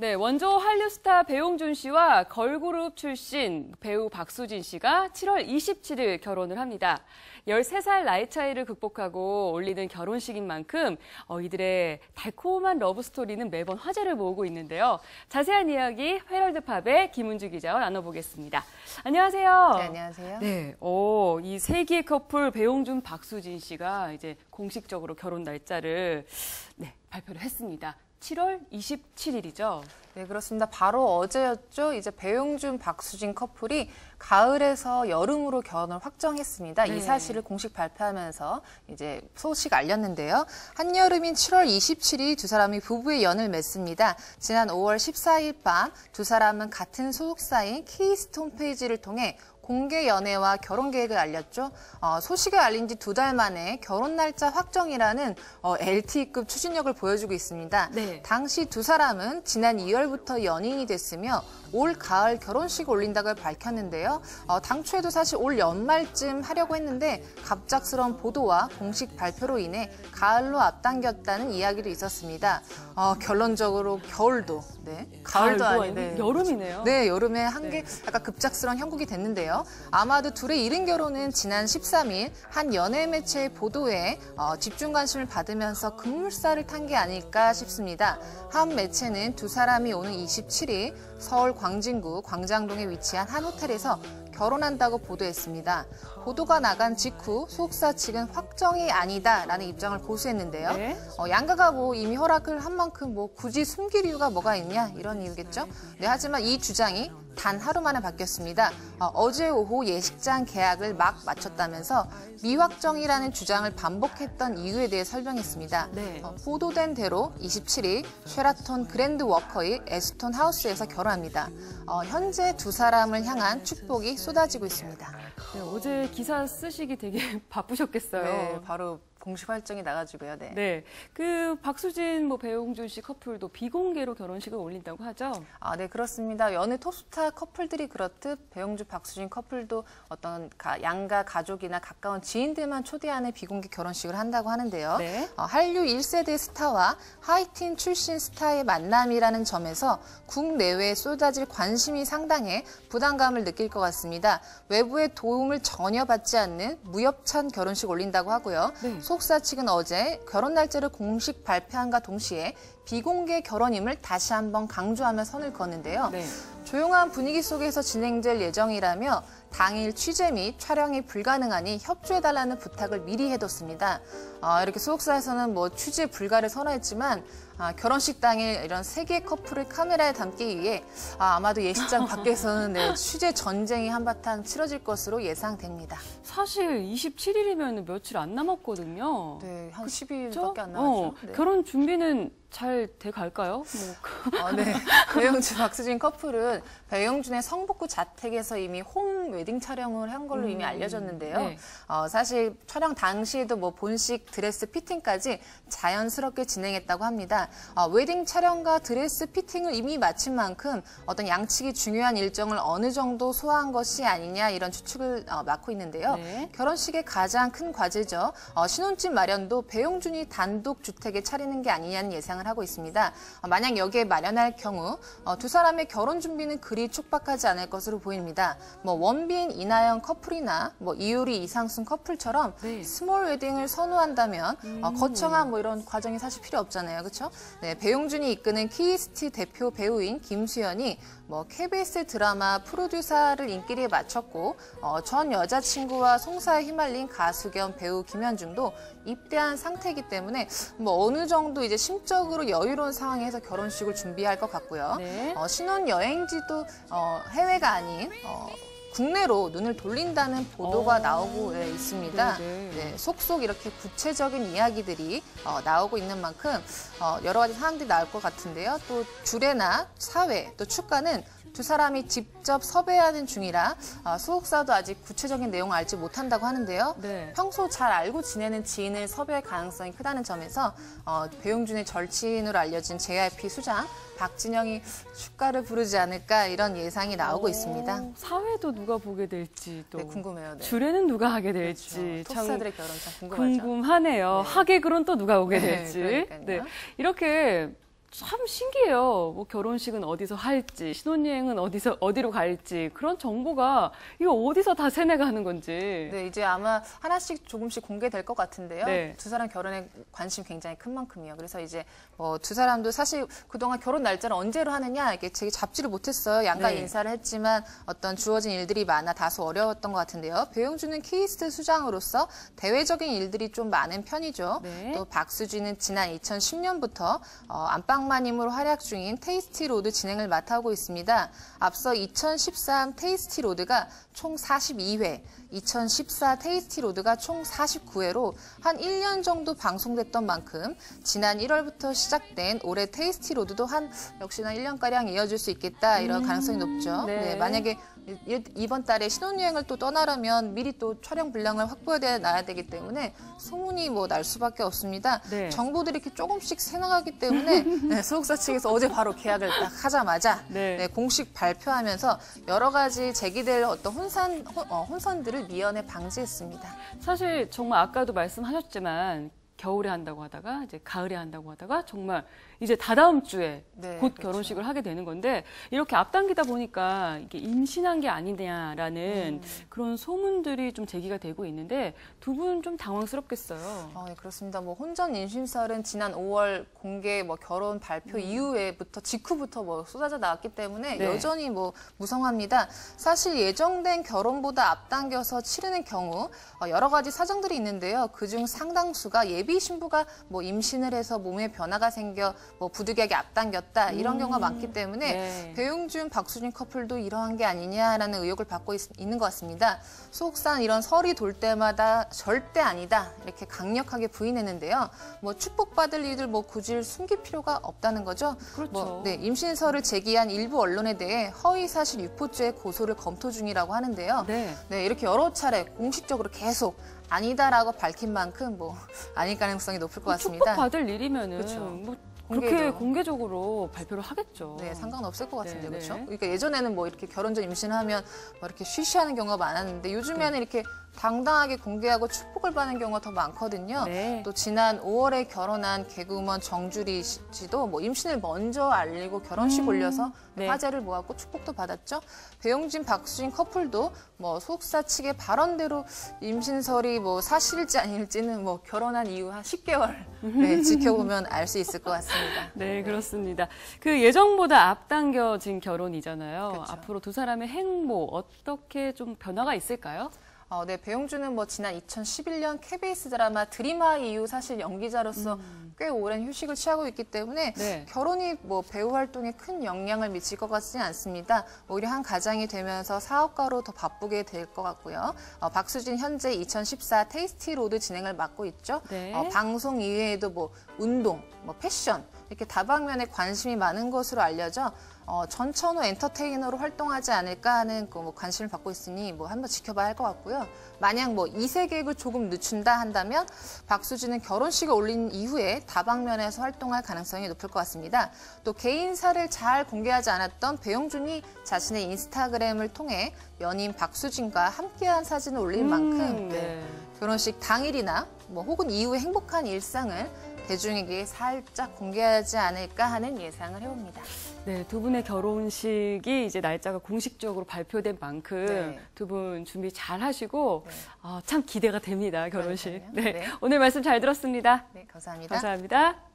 네, 원조 한류 스타 배용준 씨와 걸그룹 출신 배우 박수진 씨가 7월 27일 결혼을 합니다. 13살 나이 차이를 극복하고 올리는 결혼식인 만큼 이들의 달콤한 러브스토리는 매번 화제를 모으고 있는데요. 자세한 이야기 헤럴드팝의 김은주 기자와 나눠보겠습니다. 안녕하세요. 네, 안녕하세요. 네, 이 세기의 커플 배용준, 박수진 씨가 이제 공식적으로 결혼 날짜를 발표를 했습니다. 7월 27일이죠. 네, 그렇습니다. 바로 어제였죠. 이제 배용준, 박수진 커플이 가을에서 여름으로 결혼을 확정했습니다. 네. 이 사실을 공식 발표하면서 이제 소식 알렸는데요. 한여름인 7월 27일 두 사람이 부부의 연을 맺습니다. 지난 5월 14일 밤 두 사람은 같은 소속사인 키스트 홈페이지를 통해 공개 연애와 결혼 계획을 알렸죠. 소식을 알린 지 2달 만에 결혼 날짜 확정이라는 LTE급 추진력을 보여주고 있습니다. 네. 당시 두 사람은 지난 2월부터 연인이 됐으며 올 가을 결혼식을 올린다고 밝혔는데요. 당초에도 사실 올 연말쯤 하려고 했는데 갑작스러운 보도와 공식 발표로 인해 가을로 앞당겼다는 이야기도 있었습니다. 결론적으로 겨울도, 가을도 아닌데 여름이네요. 네, 여름에 한 게 약간 급작스러운 형국이 됐는데요. 아마도 둘의 이른 결혼은 지난 13일 한 연예 매체의 보도에 집중 관심을 받으면서 급물살을 탄 게 아닐까 싶습니다. 한 매체는 두 사람이 오는 27일 서울 광진구 광장동에 위치한 한 호텔에서 결혼한다고 보도했습니다. 보도가 나간 직후 소속사 측은 확정이 아니다라는 입장을 고수했는데요. 네. 양가가 이미 허락을 한 만큼 굳이 숨길 이유가 뭐가 있냐 이런 이유겠죠. 네, 하지만 이 주장이 단 하루 만에 바뀌었습니다. 어제 오후 예식장 계약을 막 마쳤다면서 미확정이라는 주장을 반복했던 이유에 대해 설명했습니다. 네. 보도된 대로 27일 쉐라톤 그랜드 워커힐 에스톤 하우스에서 결혼합니다. 현재 두 사람을 향한 축복이 쏟아지고 있습니다. 네, 어제 기사 쓰시기 되게 바쁘셨겠어요. 네, 바로 공식 활정이 나가지고요. 네. 네, 그 박수진, 배용준 씨 커플도 비공개로 결혼식을 올린다고 하죠? 네, 그렇습니다. 연애 톱스타 커플들이 그렇듯 배용준, 박수진 커플도 어떤 양가 가족이나 가까운 지인들만 초대하는 비공개 결혼식을 한다고 하는데요. 네. 한류 1세대 스타와 하이틴 출신 스타의 만남이라는 점에서 국내외에 쏟아질 관심이 상당해 부담감을 느낄 것 같습니다. 외부의 도움을 전혀 받지 않는 무협찬 결혼식 올린다고 하고요. 네. 소속사 측은 어제 결혼 날짜를 공식 발표한과 동시에 비공개 결혼임을 다시 한번 강조하며 선을 그었는데요. 네. 조용한 분위기 속에서 진행될 예정이라며 당일 취재 및 촬영이 불가능하니 협조해달라는 부탁을 미리 해뒀습니다. 이렇게 소속사에서는 취재 불가를 선언했지만 결혼식 당일 이런 세계 커플을 카메라에 담기 위해 아마도 예식장 밖에서는 취재 전쟁이 한바탕 치러질 것으로 예상됩니다. 사실 27일이면 며칠 안 남았거든요. 네, 한 10일밖에 안 남았죠. 네. 결혼 준비는 잘 돼갈까요? 네. 배용준, 박수진 커플은 배용준의 성북구 자택에서 이미 홈 웨딩 촬영을 한 걸로 이미 알려졌는데요. 네. 사실 촬영 당시에도 본식 드레스 피팅까지 자연스럽게 진행했다고 합니다. 웨딩 촬영과 드레스 피팅을 이미 마친 만큼 어떤 양측이 중요한 일정을 어느 정도 소화한 것이 아니냐 이런 추측을 맡고 있는데요. 네. 결혼식의 가장 큰 과제죠. 신혼집 마련도 배용준이 단독 주택에 차리는 게 아니냐는 예상을 하고 있습니다. 만약 여기에 마련할 경우 두 사람의 결혼 준비는 그리 촉박하지 않을 것으로 보입니다. 원빈, 이나영 커플이나 이효리, 이상순 커플처럼 네. 스몰 웨딩을 선호한다면 거창한 이런 과정이 사실 필요 없잖아요. 그렇죠? 네, 배용준이 이끄는 키스트 대표 배우인 김수현이 KBS 드라마 프로듀서를 인기리에 마쳤고 전 여자친구와 송사에 휘말린 가수 겸 배우 김현중도 입대한 상태이기 때문에 어느 정도 이제 심적으로 여유로운 상황에서 결혼식을 준비할 것 같고요. 네. 신혼 여행지도 해외가 아닌 국내로 눈을 돌린다는 보도가 나오고 있습니다. 네, 속속 이렇게 구체적인 이야기들이 나오고 있는 만큼 여러 가지 사항들이 나올 것 같은데요. 또 주례나 사회, 또 축가는 두 사람이 직접 섭외하는 중이라 소속사도 아직 구체적인 내용을 알지 못한다고 하는데요. 네. 평소 잘 알고 지내는 지인을 섭외할 가능성이 크다는 점에서 배용준의 절친으로 알려진 JYP 수장 박진영이 축가를 부르지 않을까 이런 예상이 나오고 있습니다. 사회도 누가 보게 될지 또 궁금해요. 네. 주례는 누가 하게 될지 그렇죠. 톱스타들의 결혼 참 궁금하죠. 궁금하네요. 네. 하객으론 또 누가 오게 네, 될지. 그러니까요. 네. 이렇게 참 신기해요. 뭐 결혼식은 어디서 할지, 신혼여행은 어디로 갈지 그런 정보가 이거 어디서 다 세뇌가 하는 건지. 네, 이제 아마 하나씩 조금씩 공개될 것 같은데요. 네. 두 사람 결혼에 관심 굉장히 큰 만큼이요. 그래서 이제 뭐 두 사람도 사실 그동안 결혼 날짜를 언제로 하느냐 이렇게 제게 잡지를 못했어요. 양가 네. 인사를 했지만 어떤 주어진 일들이 많아 다소 어려웠던 것 같은데요. 배용준은 키이스트 수장으로서 대외적인 일들이 좀 많은 편이죠. 네. 또 박수진은 지난 2010년부터 안방마님으로 활약 중인 테이스티로드 진행을 맡아오고 있습니다. 앞서 2013 테이스티로드가 총 42회, 2014 테이스티로드가 총 49회로 한 1년 정도 방송됐던 만큼 지난 1월부터 시작된 올해 테이스티로드도 역시나 1년가량 이어질 수 있겠다 이런 가능성이 높죠. 네. 네, 만약에 이번 달에 신혼여행을 또 떠나려면 미리 또 촬영 분량을 확보해 놔야 되기 때문에 소문이 뭐 날 수밖에 없습니다. 네. 정보들이 이렇게 조금씩 새나가기 때문에 네, 소속사 측에서 어제 바로 계약을 딱 하자마자 네. 공식 발표하면서 여러 가지 제기될 어떤 혼선들을 미연에 방지했습니다. 사실 정말 아까도 말씀하셨지만 겨울에 한다고 하다가 이제 가을에 한다고 하다가 정말 이제 다다음 주에 네, 곧 그렇죠. 결혼식을 하게 되는 건데 이렇게 앞당기다 보니까 이게 임신한 게 아니냐라는 그런 소문들이 좀 제기가 되고 있는데 두 분 좀 당황스럽겠어요. 네, 그렇습니다. 뭐 혼전 임신설은 지난 5월 공개 결혼 발표 이후에부터 직후부터 쏟아져 나왔기 때문에 네. 여전히 무성합니다. 사실 예정된 결혼보다 앞당겨서 치르는 경우 여러 가지 사정들이 있는데요. 그중 상당수가 예비 신부가 임신을 해서 몸에 변화가 생겨 부득이하게 앞당겼다 이런 경우가 많기 때문에 네. 배용준, 박수진 커플도 이러한 게 아니냐라는 의혹을 받고 있는 것 같습니다. 소속사는 이런 설이 돌 때마다 절대 아니다 이렇게 강력하게 부인했는데요. 축복받을 일들 굳이 숨길 필요가 없다는 거죠. 그렇죠. 네, 임신설을 제기한 일부 언론에 대해 허위사실 유포죄 고소를 검토 중이라고 하는데요. 네. 네, 이렇게 여러 차례 공식적으로 계속 아니다라고 밝힌 만큼 아닐 가능성이 높을 것 같습니다. 축복받을 일이면은 그렇죠. 그렇게 공개죠. 공개적으로 발표를 하겠죠. 네, 상관없을 것 같은데, 네, 그렇죠? 네. 그러니까 예전에는 이렇게 결혼 전 임신하면 이렇게 쉬쉬하는 경우가 많았는데 요즘에는 이렇게 당당하게 공개하고 축복을 받는 경우가 더 많거든요. 네. 또 지난 5월에 결혼한 개그우먼 정주리 씨도 임신을 먼저 알리고 결혼식 올려서 네. 화제를 모았고 축복도 받았죠. 배용진, 박수진 커플도 소속사 측의 발언대로 임신설이 사실일지 아닐지는 결혼한 이후 한 10개월 네, 지켜보면 알 수 있을 것 같습니다. 네, 그렇습니다. 그 예정보다 앞당겨진 결혼이잖아요. 그렇죠. 앞으로 두 사람의 행보 어떻게 좀 변화가 있을까요? 네, 배용준은 지난 2011년 KBS 드라마 드림하이 이후 사실 연기자로서 꽤 오랜 휴식을 취하고 있기 때문에 네. 결혼이 배우 활동에 큰 영향을 미칠 것 같지는 않습니다. 오히려 한 가장이 되면서 사업가로 더 바쁘게 될 것 같고요. 박수진 현재 2014 테이스티로드 진행을 맡고 있죠. 네. 방송 이외에도 운동, 패션 이렇게 다방면에 관심이 많은 것으로 알려져 전천후 엔터테이너로 활동하지 않을까 하는 관심을 받고 있으니 한번 지켜봐야 할 것 같고요. 만약 이세 계획을 조금 늦춘다 한다면 박수진은 결혼식을 올린 이후에 다방면에서 활동할 가능성이 높을 것 같습니다. 또 개인사를 잘 공개하지 않았던 배용준이 자신의 인스타그램을 통해 연인 박수진과 함께한 사진을 올린 만큼 네. 결혼식 당일이나 혹은 이후의 행복한 일상을 대중에게 살짝 공개하지 않을까 하는 예상을 해봅니다. 네, 두 분의 결혼식이 이제 날짜가 공식적으로 발표된 만큼 네. 두 분 준비 잘 하시고 참 기대가 됩니다, 결혼식. 그러니까요. 네. 네. 오늘 말씀 잘 들었습니다. 네, 감사합니다. 감사합니다.